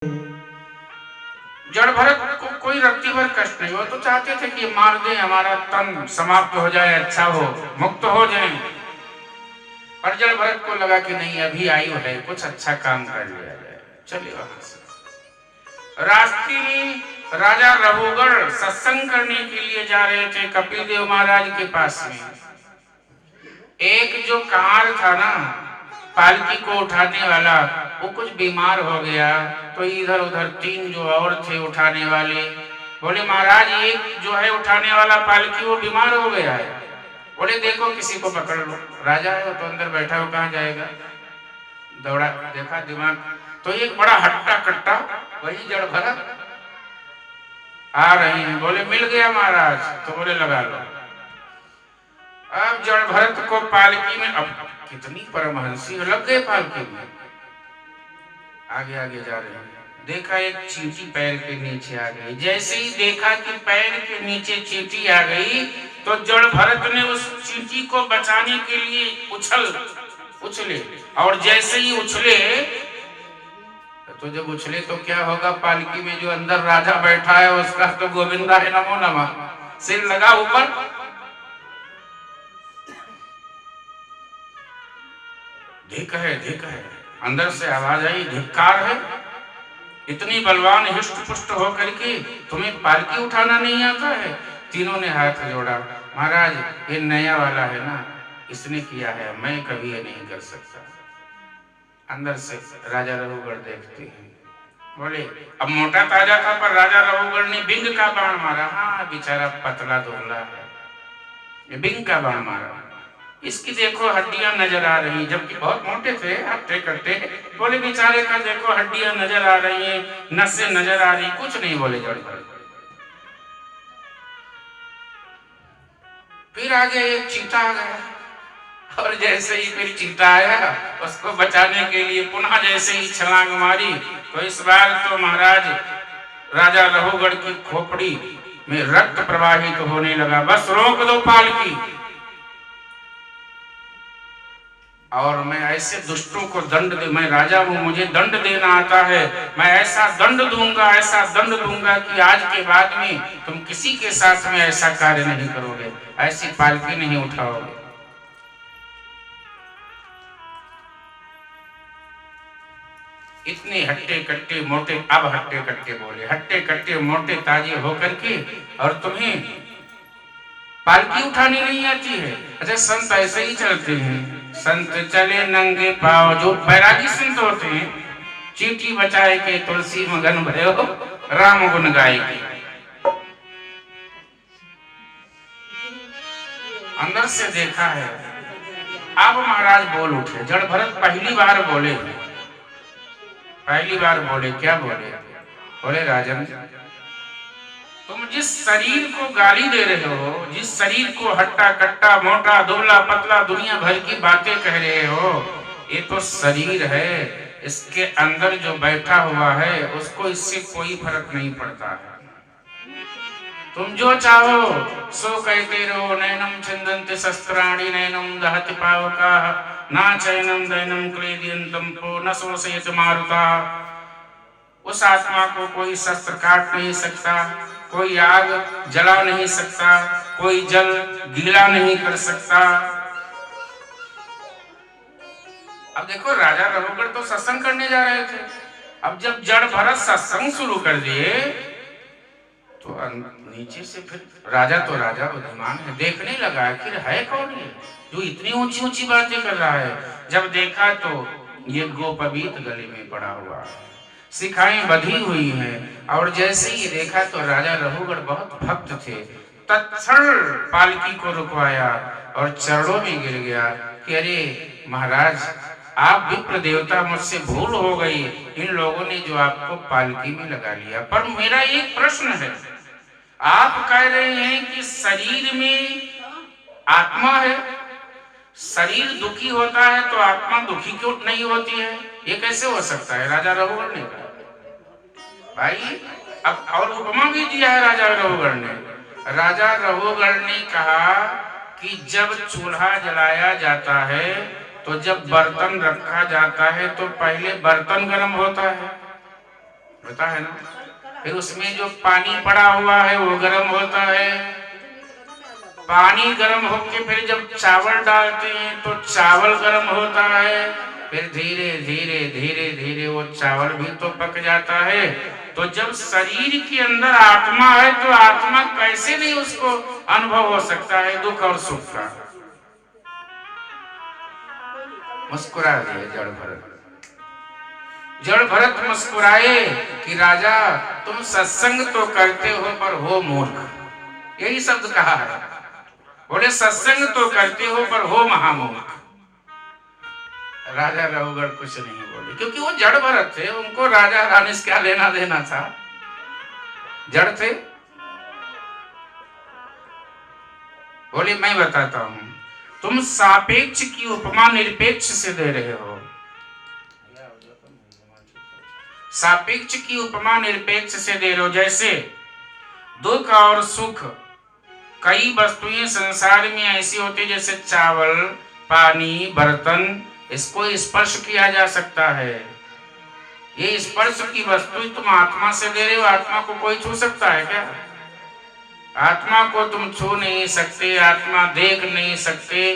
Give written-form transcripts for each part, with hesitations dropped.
जड़ भरत को कोई रत्ती भर कष्ट नहीं, वो तो चाहते थे कि मार दे, हमारा तन समाप्त हो जाए, अच्छा हो, मुक्त हो जाए। पर जड़ भरत को लगा कि नहीं, अभी आयु है, कुछ अच्छा काम कर लिया जाए। चलिए वहां से रास्ते में राजा रघुगढ़ सत्संग करने के लिए जा रहे थे कपिल देव महाराज के पास में। एक जो कार था ना पालकी को उठाने वाला, वो कुछ बीमार हो गया, तो इधर उधर तीन जो और थे उठाने वाले बोले महाराज एक जो है उठाने वाला पालकी वो बीमार हो गया है। बोले देखो किसी को पकड़ लो। राजा है वो तो अंदर बैठा हो, कहाँ जाएगा। दौड़ा, देखा दिमाग, तो एक बड़ा हट्टा कट्टा वही जड़ भरत आ रहे हैं। बोले मिल गया महाराज, तो बोले लगा लो। अब जड़ भरत को पालकी में, अब कितनी परमहंसी लग गए पालकी में, आगे आगे जा रहे हैं। देखा एक चींटी पैर के नीचे आ गई। जैसे ही देखा कि पैर के नीचे चींटी आ गई, तो जड़ भरत ने उस चींटी को बचाने के लिए उछले, और जैसे ही उछले, तो जब उछले तो क्या होगा, पालकी में जो अंदर राजा बैठा है उसका तो गोविंदा है नमो नमः, सिर लगा ऊपर। धिक है, अंदर से आवाज आई, धिक्कार है, इतनी बलवान हिष्ट पुष्ट होकर के तुम्हें पालकी उठाना नहीं आता है। तीनों ने हाथ जोड़ा, महाराज ये नया वाला है ना, इसने किया है, मैं कभी ये नहीं कर सकता। अंदर से राजा रघुगढ़ देखते हैं, बोले अब मोटा ताजा था, पर राजा रघुगढ़ ने बिंग का बाण मारा। हाँ बेचारा पतला दुबला है, ये बिंग का बाण मारा, इसकी देखो हड्डियां नजर आ रही, जबकि बहुत मोटे थे हट्टे कट्टे। बोले बेचारे का देखो हड्डियां नजर आ रही हैं, नसें नजर आ रही, कुछ नहीं बोले जड़ भरत। फिर आगे एक चीता आ गया, और जैसे ही फिर चीता आया उसको बचाने के लिए पुनः जैसे ही छलांग मारी, तो इस बार तो महाराज राजा रघुगढ़ की खोपड़ी में रक्त प्रवाहित होने लगा। बस रोक दो पालकी, और मैं ऐसे दुष्टों को दंड दे, मैं राजा हूं, मुझे दंड देना आता है, मैं ऐसा दंड दूंगा, ऐसा दंड दूंगा कि आज के बाद में तुम किसी के साथ में ऐसा कार्य नहीं करोगे, ऐसी पालकी नहीं उठाओगे। इतने हट्टे कट्टे मोटे, अब हट्टे कट्टे बोले, हट्टे कट्टे मोटे ताजे होकर के, और तुम्हें पालकी उठानी नहीं आती है। अच्छा संत ऐसे ही चलते हैं, संत चले नंगे पाँव, जो बैरागी संत होते हैं, चींटी बचाए के तुलसी मगन भयो, राम गुण गाए के। अंदर से देखा है। अब महाराज बोल उठे, जड़ भरत पहली बार बोले, क्या बोले, बोले राजन तुम जिस शरीर को गाली दे रहे हो, जिस शरीर को हट्टा कट्टा मोटा दुबला पतला दुनिया भर की बातें कह रहे हो, ये तो शरीर है, इसके अंदर जो बैठा हुआ है उसको इससे कोई फर्क नहीं पड़ता है। तुम जो चाहो सो कहते रहो, नैनम छिन्दन्ति शस्त्राणि नैनम दहति पावकाः न चैनम दैनम क्लेदयन्तं पो न शोषयति मारुता। उस आत्मा को कोई शस्त्र काट नहीं सकता, कोई आग जला नहीं सकता, कोई जल गीला नहीं कर सकता। अब देखो राजा रघुगढ़ तो सत्संग करने जा रहे थे, अब जब जड़ भरत सत्संग शुरू कर दिए, तो नीचे से फिर राजा तो राजा बुद्धिमान है, देखने लगा आखिर है कौन ये जो इतनी ऊंची ऊंची बातें कर रहा है। जब देखा तो ये गोपवीत गले में पड़ा हुआ है, शिखाएं बधी हुई हैं, और जैसे ही देखा तो राजा रघुगढ़ बहुत भक्त थे, तत्क्षण पालकी को रुकवाया और चरणों में गिर गया कि अरे महाराज आप विप्र देवता, मुझसे भूल हो गई, इन लोगों ने जो आपको पालकी में लगा लिया। पर मेरा एक प्रश्न है, आप कह रहे हैं कि शरीर में आत्मा है, शरीर दुखी होता है तो आत्मा दुखी क्यों नहीं होती है, ये कैसे हो सकता है। राजा रघुगढ़ ने कहा भाई, अब और उपमा भी दिया है राजा रघुगढ़ ने। राजा रघुगढ़ ने कहा कि जब चूल्हा जलाया जाता है, तो जब बर्तन रखा जाता है तो पहले बर्तन गर्म होता है, पता है ना। फिर उसमें जो पानी पड़ा हुआ है वो गर्म होता है, पानी गर्म होके फिर जब चावल डालते हैं तो चावल गर्म होता है, फिर धीरे धीरे धीरे धीरे वो चावल भी तो पक जाता है। तो जब शरीर के अंदर आत्मा है तो आत्मा कैसे नहीं उसको अनुभव हो सकता है दुख और सुख का। मुस्कुरा दिए जड़ भरत। जड़ भरत मुस्कुराए कि राजा तुम सत्संग तो करते हो पर हो मूर्ख, यही शब्द कहा है। बोले सत्संग तो करते हो पर हो महामूर्ख। राजा रघुगढ़ कुछ नहीं बोले क्योंकि वो जड़ भरत थे, उनको राजा रानी से क्या लेना देना था, जड़ थे। बोले मैं बताता हूं, तुम सापेक्ष की उपमा निरपेक्ष से दे रहे हो। सापेक्ष की उपमा निरपेक्ष से दे रहे हो। जैसे दुख और सुख, कई वस्तुएं संसार में ऐसी होती जैसे चावल, पानी, बर्तन, इसको स्पर्श किया जा सकता है। ये स्पर्श की वस्तु तुम आत्मा से दे रहे हो। आत्मा को कोई छू सकता है क्या? आत्मा को तुम छू नहीं सकते, आत्मा देख नहीं सकते,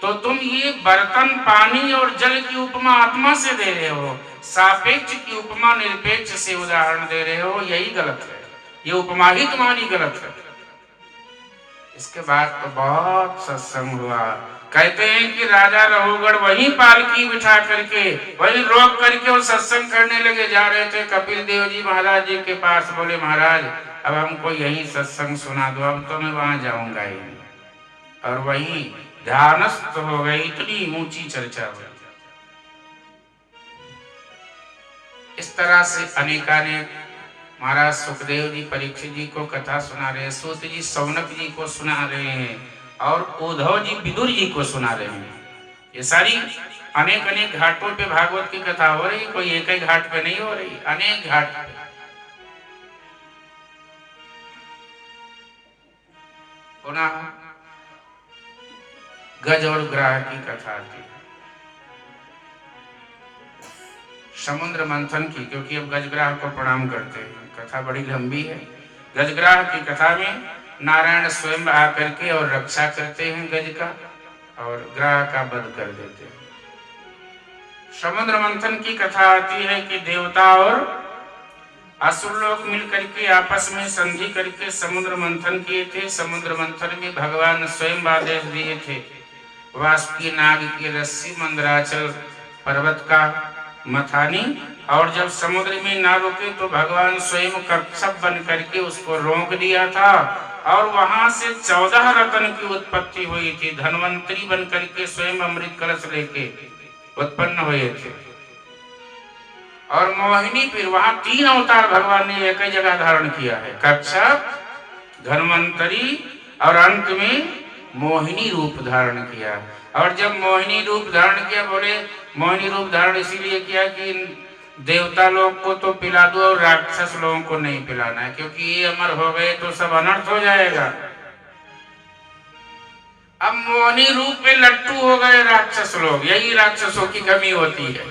तो तुम ये बर्तन, पानी और जल की उपमा आत्मा से दे रहे हो। सापेक्ष की उपमा निरपेक्ष से उदाहरण दे रहे हो, यही गलत है। ये उपमा ही तुम्हारी गलत है। इसके बाद तो बहुत सत्संग हुआ। कहते हैं कि राजा रघुगढ़ वहीं पालकी बिठा करके वहीं रोक करके वो सत्संग करने लगे। जा रहे थे कपिल देव जी महाराज जी के पास, बोले महाराज अब हमको यही सत्संग सुना दो, अब तो मैं वहां जाऊंगा ही। और वहीं ध्यानस्थ हो गए, इतनी ऊंची चर्चा हुई। इस तरह से अनेकानेक महाराज सुखदेव जी परीक्षित जी को कथा सुना रहे हैं, सूत जी सौनक जी को सुना रहे हैं और उद्धव जी विदुर जी को सुना रहे हैं। ये सारी अनेक अनेक घाटों पे भागवत की कथा हो रही, कोई एक ही घाट पे नहीं हो रही, अनेक घाट पे। पुनः गज और ग्राह की कथा थी, समुद्र मंथन की, क्योंकि अब गजग्राह को प्रणाम करते हैं। कथा बड़ी लंबी है। गजग्राह की कथा में नारायण स्वयं आकर के और रक्षा करते हैं गज का, और ग्राह का वध कर देते हैं। समुद्र मंथन की कथा आती है कि देवता और असुर लोग मिलकर के आपस में संधि करके समुद्र मंथन किए थे। समुद्र मंथन में भगवान स्वयं आदेश दिए थे, वासुकी नाग की रस्सी मंदराचल पर्वत का मथानी, और जब समुद्र में ना रुके तो भगवान स्वयं कच्छप बन करके उसको रोक दिया था, और वहां से 14 रत्न की उत्पत्ति हुई थी। धनवंतरी बन करके स्वयं अमृत कलश लेके उत्पन्न हुए थे। और मोहिनी, फिर वहां 3 अवतार भगवान ने एक ही जगह धारण किया है, कच्छप, धनवंतरी और अंत में मोहिनी रूप धारण किया। और जब मोहिनी रूप धारण किया, बोले मोहिनी रूप धारण इसीलिए किया कि देवता लोग को तो पिला दो और राक्षस लोगों को नहीं पिलाना है, क्योंकि ये अमर हो गए तो सब अनर्थ हो जाएगा। अब मोहिनी रूप में लट्टू हो गए राक्षस लोग। यही राक्षसों की कमी होती है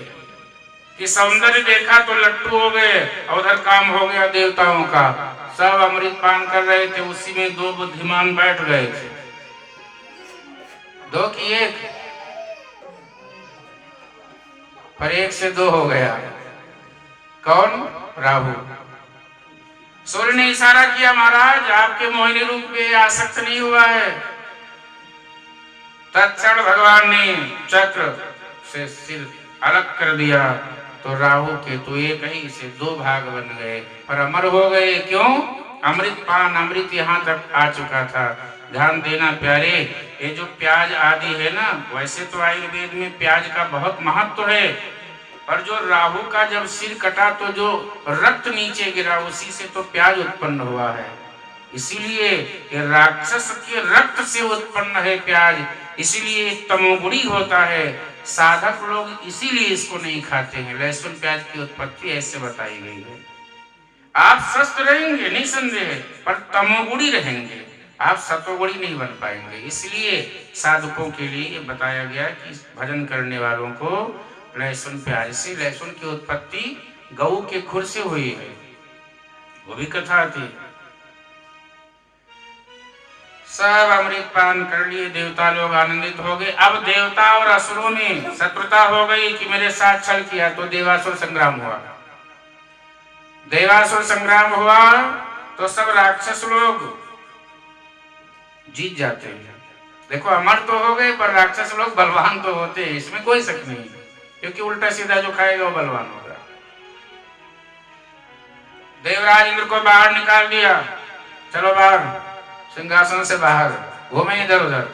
कि सौंदर्य देखा तो लट्टू हो गए, उधर काम हो गया देवताओं का। सब अमृत पान कर रहे थे, उसी में 2 बुद्धिमान बैठ गए थे, 2 की 1, पर 1 से 2 हो गया। कौन? राहु। सूर्य ने इशारा किया, महाराज आपके मोहिनी रूप में आसक्त नहीं हुआ है। तत्क्षण भगवान ने चक्र से सिर अलग कर दिया, तो राहु केतु एक ही से 2 भाग बन गए, पर अमर हो गए। क्यों? अमृत पान, अमृत यहाँ तक आ चुका था। ध्यान देना प्यारे, ये जो प्याज आदि है ना, वैसे तो आयुर्वेद में प्याज का बहुत महत्व है, पर जो राहु का जब सिर कटा तो जो रक्त नीचे गिरा उसी से तो प्याज उत्पन्न हुआ है। इसीलिए राक्षस के रक्त से उत्पन्न है प्याज, इसीलिए तमोगुणी होता है। साधक लोग इसीलिए इसको नहीं खाते हैं। लहसुन प्याज की उत्पत्ति ऐसे बताई गई है। आप स्वस्थ रहेंगे निसंदेह, पर तमोगुणी रहेंगे, आप सतोगुणी नहीं बन पाएंगे। इसलिए साधकों के लिए बताया गया कि भजन करने वालों को लहसुन प्याज से, लहसुन की उत्पत्ति गऊ के खुर से हुई है, वो भी कथा थी। सब अमृत पान कर लिए, देवता लोग आनंदित हो गए। अब देवता और असुरों में शत्रुता हो गई कि मेरे साथ छल किया, तो देवासुर संग्राम हुआ। देवासुर संग्राम हुआ तो सब राक्षस लोग जीत जाते हैं। देखो अमर तो हो गए पर राक्षस लोग बलवान तो होते हैं, इसमें कोई शक नहीं, क्योंकि उल्टा सीधा जो खाएगा वो बलवान होगा। देवराज इंद्र को बाहर निकाल दिया, चलो बाहर, सिंहासन से बाहर घूमे इधर उधर।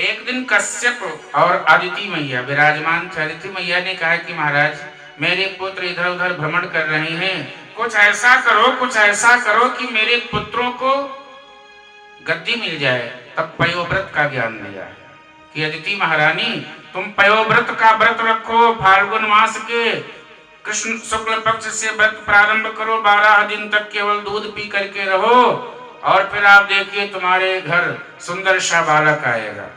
एक दिन कश्यप और अदिति मैया विराजमान थे। अदिति मैया ने कहा कि महाराज मेरे पुत्र इधर उधर भ्रमण कर रहे हैं, कुछ ऐसा करो, कुछ ऐसा करो कि मेरे पुत्रों को गद्दी मिल जाए, तब पयोव्रत का ज्ञान मिल जाए। कि अदिति महारानी तुम पयोव्रत का व्रत रखो, फाल्गुन मास के कृष्ण शुक्ल पक्ष से व्रत प्रारंभ करो, 12 दिन तक केवल दूध पी करके रहो, और फिर आप देखिए तुम्हारे घर सुंदर सा बालक आएगा।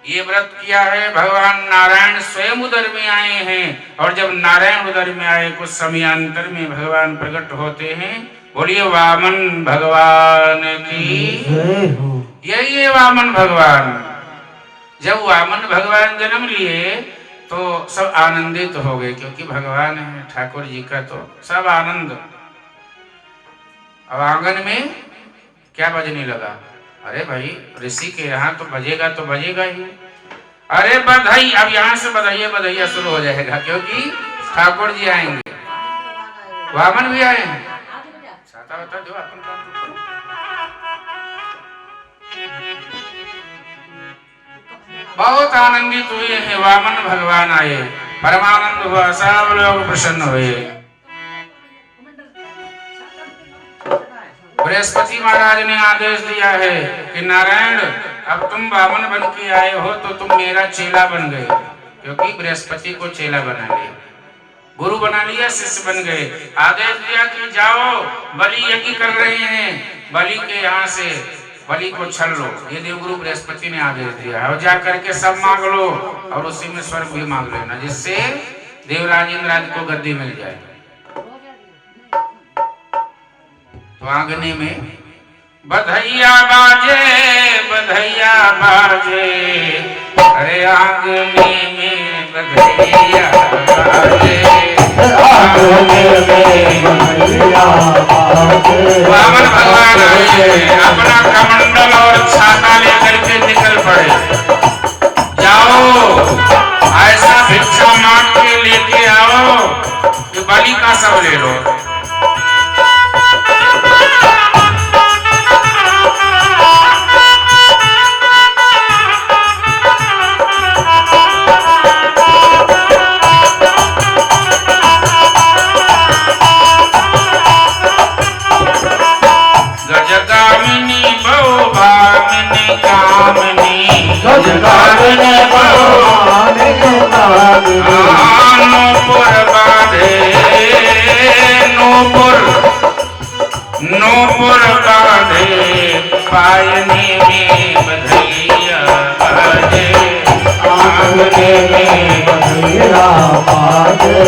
ये व्रत किया है, भगवान नारायण स्वयं उदर में आए हैं, और जब नारायण उदर में आए कुछ समयांतर में भगवान प्रकट होते हैं। बोलिए वामन भगवान की। यही है वामन भगवान। जब वामन भगवान जन्म लिए तो सब आनंदित हो गए, क्योंकि भगवान है ठाकुर जी का, तो सब आनंद। अब आंगन में क्या बजने लगा? अरे भाई ऋषि के यहाँ तो बजेगा तो बजेगा ही। अरे बधाई, अब यहाँ से बधाइया बधाइया शुरू हो जाएगा, क्योंकि ठाकुर जी आएंगे, वामन भी आए हैं। बता दो अपन बहुत आनंदित हुए हैं, वामन भगवान आए, परमानंद हुआ, सब लोग प्रसन्न हुए। बृहस्पति महाराज ने आदेश दिया है कि नारायण अब तुम वामन बन के आए हो तो तुम मेरा चेला बन गए, क्योंकि बृहस्पति को चेला बना लिया, गुरु बना लिया, शिष्य बन गए। आदेश दिया कि जाओ बलि यज्ञ कर रहे हैं, बलि के यहाँ से बलि को छल लो। ये देवगुरु बृहस्पति ने आदेश दिया है, और जा करके सब मांग लो, और उसी में स्वर्ग भी मांग लेना, जिससे देवराज इंद्राज को गद्दी मिल जाए। तो आंगने में बधैया बाजे, बधैया बाजे, अरे आंगने में बधैया बाजे, आंगने में बधैया बाजे। वामन भगवान अपना कमंडल और छाता लेकर के निकल पड़े। जाओ ऐसा भिक्षा मांग के लेके आओ कि बलि का सब ले लो। नूपुर बांधे पायने में बधैया बाजे, आंगने में बधैया बाजे,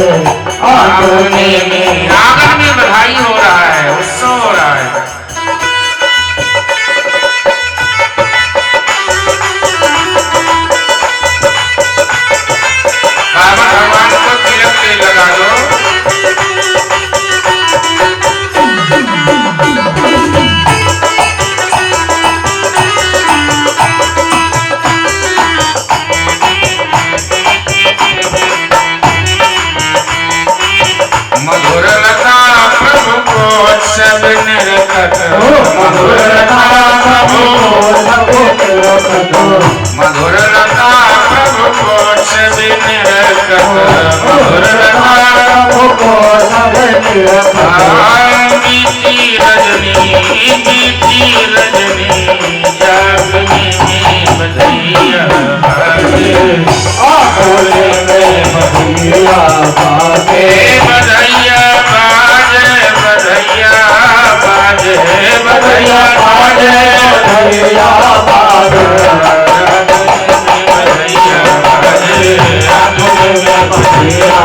आंगने में, आंगन में बधाई हो रहा है, उत्सव हो रहा है। भगवान को तिलक तेल लगा दो। मधुर लता प्रभु को सब निरखत, मधुर लता प्रभु मधुर लता प्रभु को सब निरखत, मधुर लता प्रभु को सब निरखत। बीती रजनी, बीती रजनी, जागने में बधैया बाजे, आंगने में बधैया बाजे, बधैया बाजे, बधैया बाजे, बधैया बाजे, बधैया बाजे, बधैया बाजे, आंगने में बधैया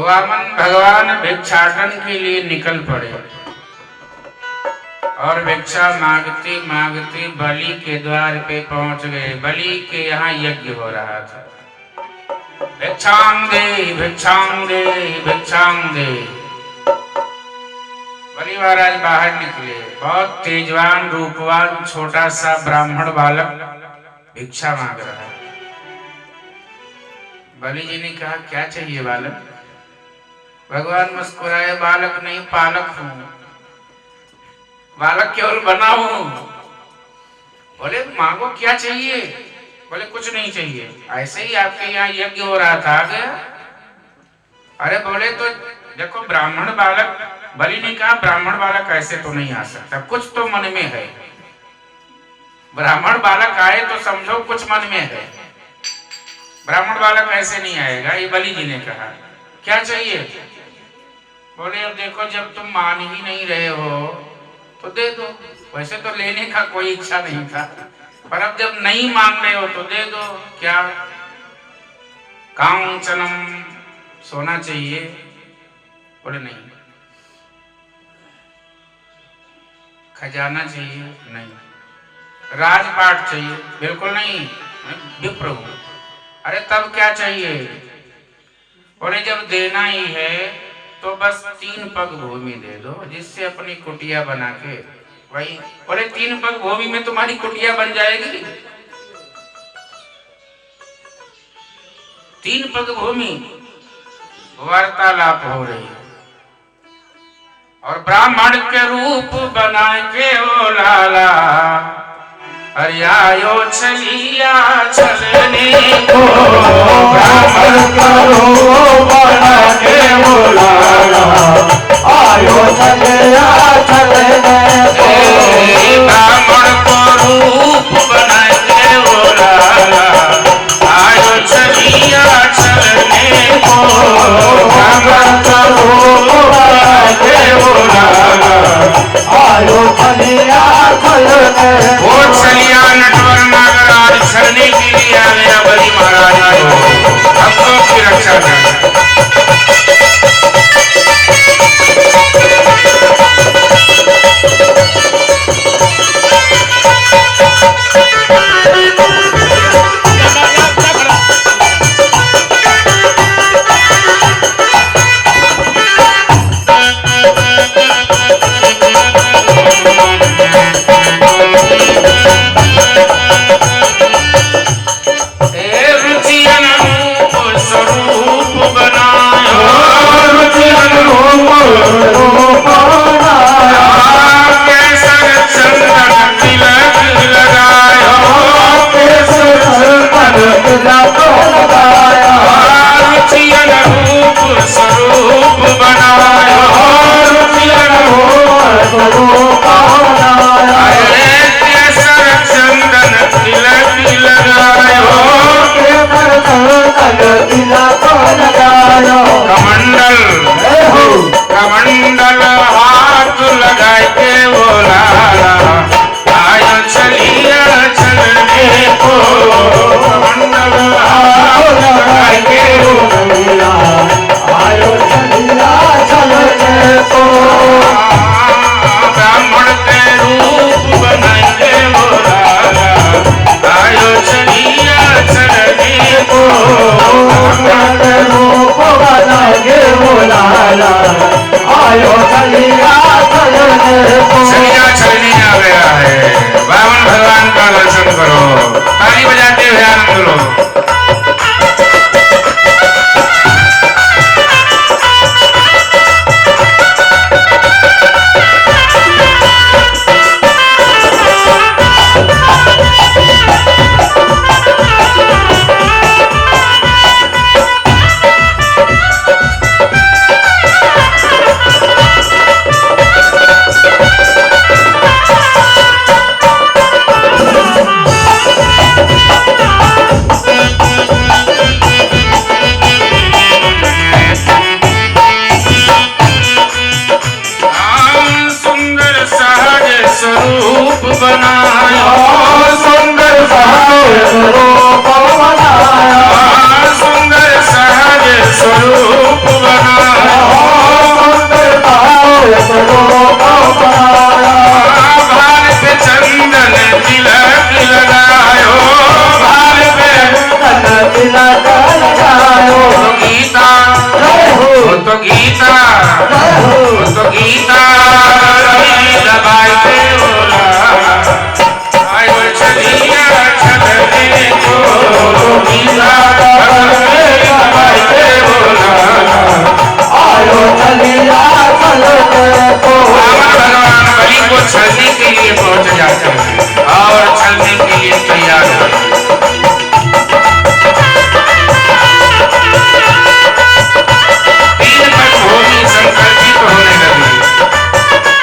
वामन भगवान भिक्षाटन के लिए निकल पड़े और भिक्षा मांगते मांगते बलि के द्वार पे पहुंच गए। बलि के यहाँ यज्ञ हो रहा था। भिक्षांग दे, भिक्षांग दे, भिक्षांग दे। बलि महाराज बाहर निकले। बहुत तेजवान रूपवान छोटा सा ब्राह्मण बालक भिक्षा मांग रहा है। बलि जी ने कहा, क्या चाहिए बालक? भगवान मुस्कुराए, बालक नहीं पालक हूं, बालक केवल बना हूं। बोले मांगो, क्या चाहिए? बोले कुछ नहीं चाहिए, ऐसे ही आपके यहाँ यज्ञ हो रहा था, आ गया। अरे बोले तो देखो ब्राह्मण बालक, बलि ने कहा ब्राह्मण बालक ऐसे तो नहीं आ सकता, कुछ तो मन में है। ब्राह्मण बालक आए तो समझो कुछ मन में है, ब्राह्मण बालक ऐसे नहीं आएगा। ये बलि जी ने कहा, क्या चाहिए? बोले अब देखो जब तुम मान ही नहीं रहे हो तो दे दो। वैसे तो लेने का कोई इच्छा नहीं था, पर अब जब नहीं मांग रहे हो तो दे दो। क्या? कांचनम, सोना चाहिए? बोले नहीं। खजाना चाहिए? नहीं। राजपाट चाहिए? बिल्कुल नहीं, विप्र हूं। अरे तब क्या चाहिए? बोले जब देना ही है तो बस 3 पग भूमि दे दो, जिससे अपनी कुटिया बना के वही। बोले 3 पग भूमि में तुम्हारी कुटिया बन जाएगी? 3 पग भूमि। वार्तालाप हो रही और ब्राह्मण के रूप बना के ओ लाला, अरे आयो चलिया चलने को। ब्राह्मण का रूप बना के ओ लाला, आयो चलिया चलने को। ब्राह्मण को रूप बना के ओ लाला, आयो चलिया चलने को। ब्राह्मण का रूप बना के ओ लाला, आयो चलिया चलने को। चलिया नटवर नागराज छलने के लिए आ गया बलि महाराज को भक्तों की रक्षा करना। कमंडल हाथ लगाए के वो लाला, आयो चलिया चलने को। कमंडल हाथ तो गीता दबाई के बोला आयो चलिया चलने को गीता दबाई के बोला आयो चलिया चलने को। भगवान बलि को छलने के लिए पहुंच जाते हैं और छलने के लिए तैयार हो। संकल्पित होने लगी।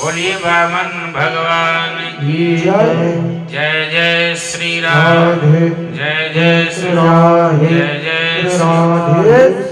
बोलिए वामन भगवान की जय जय श्री राम जय जय श्री राम जय जय श्री राम।